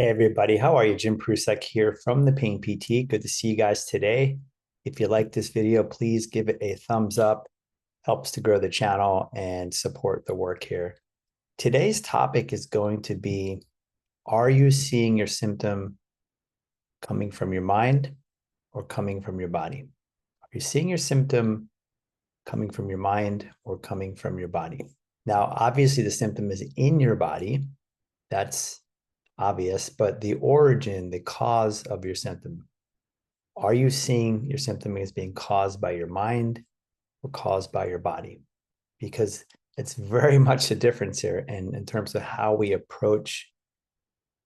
Hey everybody, how are you? Jim Prusek here from the Pain PT. Good to see you guys today. If you like this video, please give it a thumbs up. Helps to grow the channel and support the work here. Today's topic is going to be, are you seeing your symptom coming from your mind or coming from your body? Are you seeing your symptom coming from your mind or coming from your body? Now, obviously the symptom is in your body. That's obvious, but the origin, the cause of your symptom, are you seeing your symptom as being caused by your mind or caused by your body? Because it's very much a difference here in terms of how we approach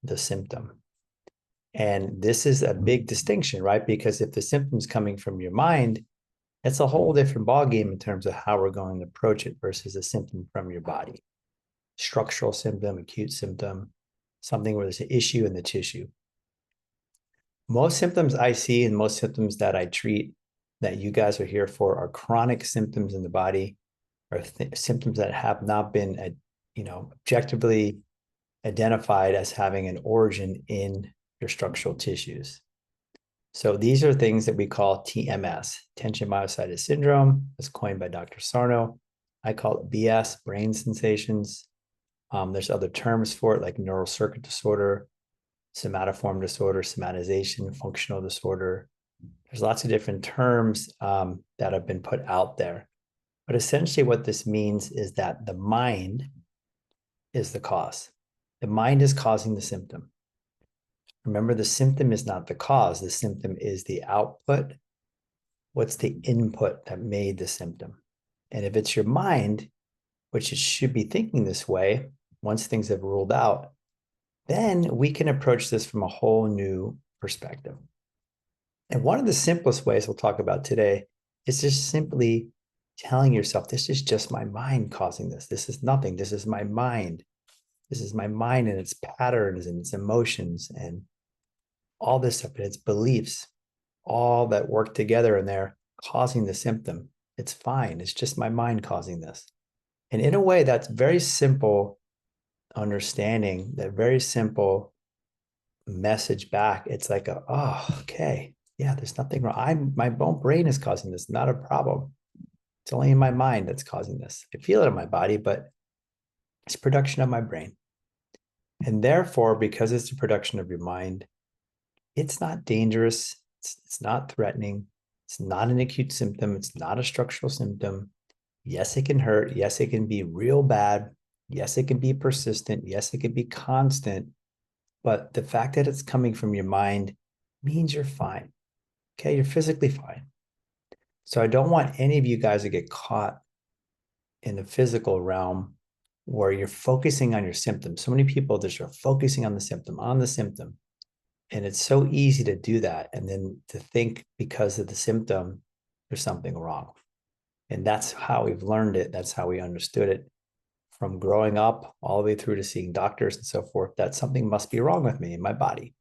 the symptom. And this is a big distinction, right? Because if the symptom's coming from your mind, it's a whole different ballgame in terms of how we're going to approach it versus a symptom from your body. Structural symptom, acute symptom, something where there's an issue in the tissue. Most symptoms I see and most symptoms that I treat that you guys are here for are chronic symptoms in the body, or symptoms that have not been, objectively identified as having an origin in your structural tissues. So these are things that we call TMS, tension myositis syndrome. It's coined by Dr. Sarno. I call it BS, brain sensations. There's other terms for it, like neural circuit disorder, somatoform disorder, somatization, functional disorder. There's lots of different terms that have been put out there. But essentially what this means is that the mind is the cause. The mind is causing the symptom. Remember, the symptom is not the cause. The symptom is the output. What's the input that made the symptom? And if it's your mind, which it should be thinking this way, once things have ruled out, then we can approach this from a whole new perspective. And one of the simplest ways we'll talk about today is just simply telling yourself, this is just my mind causing this. This is nothing. This is my mind. This is my mind and its patterns and its emotions and all this stuff and its beliefs, all that work together in there causing the symptom. It's fine. It's just my mind causing this. And in a way, that's very simple understanding, that very simple message back. It's like, okay. Yeah, there's nothing wrong. My own brain is causing this, not a problem. It's only in my mind that's causing this. I feel it in my body, but it's production of my brain. And therefore, because it's the production of your mind, it's not dangerous. It's not threatening. It's not an acute symptom. It's not a structural symptom. Yes, it can hurt. Yes, it can be real bad. Yes, it can be persistent. Yes, it can be constant. But the fact that it's coming from your mind means you're fine. Okay, you're physically fine. So I don't want any of you guys to get caught in the physical realm where you're focusing on your symptoms. So many people just are focusing on the symptom, And it's so easy to do that. And then to think because of the symptom, there's something wrong. And that's how we've learned it. That's how we understood it from growing up all the way through to seeing doctors and so forth, that something must be wrong with me in my body.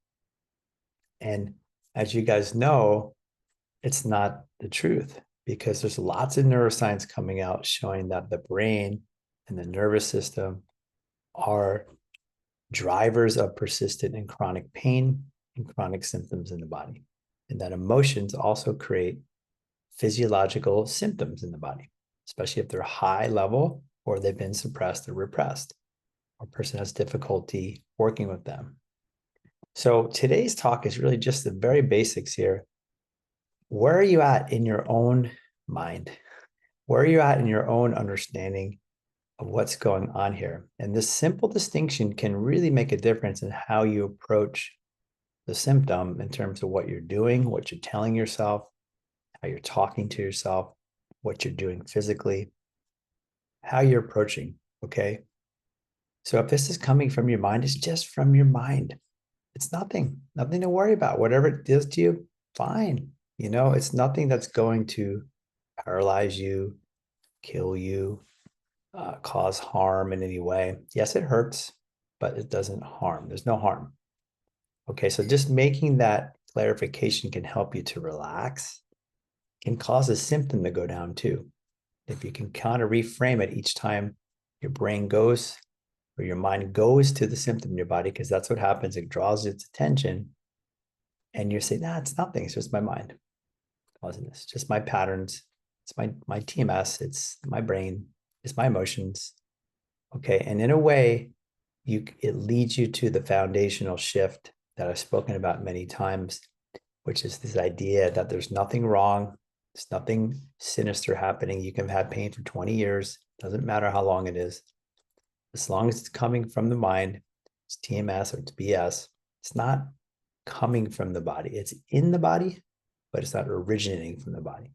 And as you guys know, it's not the truth because there's lots of neuroscience coming out showing that the brain and the nervous system are drivers of persistent and chronic pain and chronic symptoms in the body. And that emotions also create physiological symptoms in the body, especially if they're high level or they've been suppressed or repressed, or a person has difficulty working with them. So today's talk is really just the very basics here. Where are you at in your own mind? Where are you at in your own understanding of what's going on here? And this simple distinction can really make a difference in how you approach the symptom in terms of what you're doing, what you're telling yourself, how you're talking to yourself, what you're doing physically, how you're approaching, okay? So if this is coming from your mind, it's just from your mind. It's nothing to worry about. Whatever it does to you, fine. It's nothing that's going to paralyze you, kill you, cause harm in any way. Yes, it hurts, but it doesn't harm. There's no harm. Okay, so just making that clarification can help you to relax, can cause a symptom to go down too. If you can kind of reframe it each time your brain goes where your mind goes to the symptom in your body, because that's what happens. It draws its attention, and you're saying, nah, it's nothing. It's just my mind causing this. Just my patterns. It's my TMS. It's my brain. It's my emotions. Okay. And in a way, it leads you to the foundational shift that I've spoken about many times, which is this idea that there's nothing wrong. There's nothing sinister happening. You can have had pain for 20 years. Doesn't matter how long it is. As long as it's coming from the mind, it's TMS or it's BS. It's not coming from the body. It's in the body, but it's not originating from the body.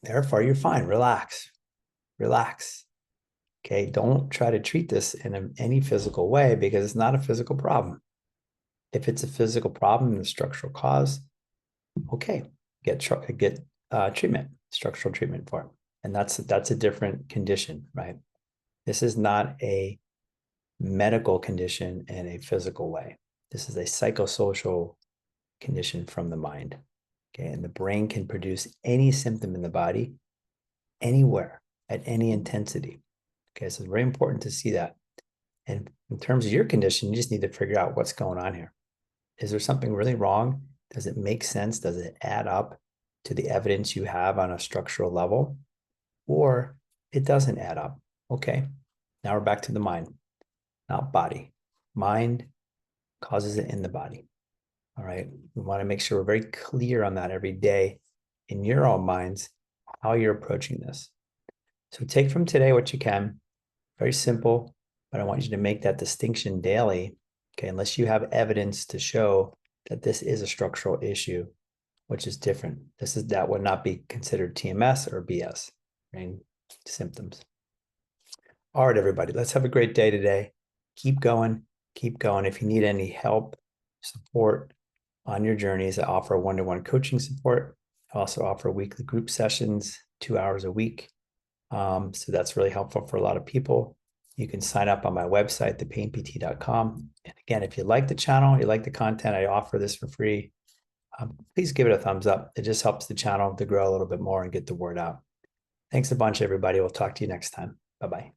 Therefore, you're fine. Relax. Relax. Okay. Don't try to treat this in any physical way, because it's not a physical problem. If it's a physical problem and a structural cause, okay, get treatment, structural treatment for it. And that's a different condition, right? This is not a medical condition in a physical way. This is a psychosocial condition from the mind. Okay. And the brain can produce any symptom in the body, anywhere, at any intensity. Okay. So it's very important to see that. And in terms of your condition, you just need to figure out what's going on here. Is there something really wrong? Does it make sense? Does it add up to the evidence you have on a structural level? Or it doesn't add up. Okay. Now we're back to the mind, not body. Mind causes it in the body. All right. We want to make sure we're very clear on that every day in your own minds, how you're approaching this. So take from today what you can. Very simple, but I want you to make that distinction daily. Okay. Unless you have evidence to show that this is a structural issue, which is different. That would not be considered TMS or BS, right? Symptoms. All right, everybody, let's have a great day today. Keep going, keep going. If you need any help, support on your journeys, I offer one-to-one coaching support. I also offer weekly group sessions, 2 hours a week. So that's really helpful for a lot of people. You can sign up on my website, thepainpt.com. And again, if you like the channel, you like the content, I offer this for free. Please give it a thumbs up. It just helps the channel to grow a little bit more and get the word out. Thanks a bunch, everybody. We'll talk to you next time. Bye-bye.